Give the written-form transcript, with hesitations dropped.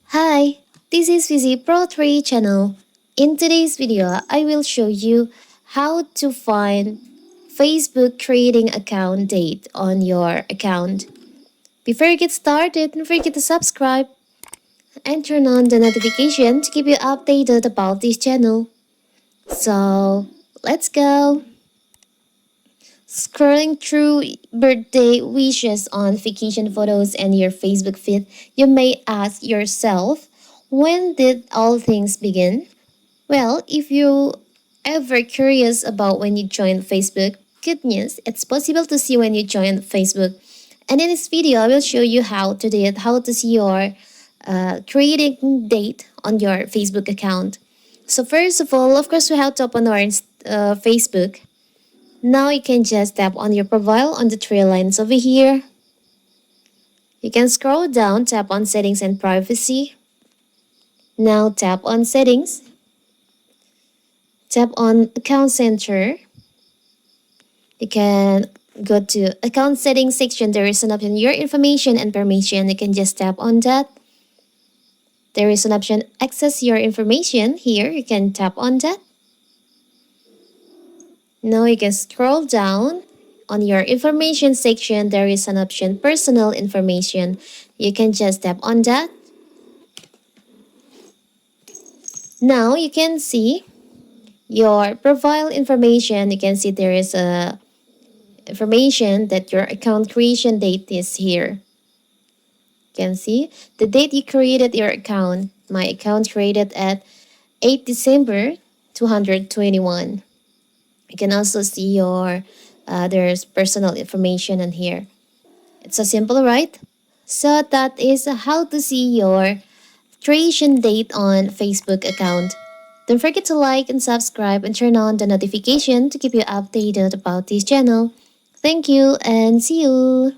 Hi, this is Fizi Pro 3 channel. In today's video, I will show you how to find Facebook creating account date on your account. Before you get started, don't forget to subscribe and turn on the notification to keep you updated about this channel. So, let's go. Scrolling through birthday wishes on vacation photos and your Facebook feed, you may ask yourself, when did all things begin? Well, if you ever curious about when you joined Facebook, good news, it's possible to see when you joined Facebook. And in this video, I will show you how to do it, how to see your creating date on your Facebook account. So first of all, of course, we have to open our Facebook. Now you can just tap on your profile on the three lines over here. You can scroll down, tap on settings and privacy. Now tap on settings. Tap on account center. You can go to account settings section. There is an option your information and permission. You can just tap on that. There is an option access your information here. You can tap on that. Now you can scroll down. On your information section, there is an option personal information. You can just tap on that. Now you can see your profile information. You can see there is a information that your account creation date is here. You can see the date you created your account. My account created at 8 December 2021. You can also see your there's personal information in here. It's so simple, right? So that is how to see your creation date on Facebook account. Don't forget to like and subscribe and turn on the notification to keep you updated about this channel. Thank you and see you.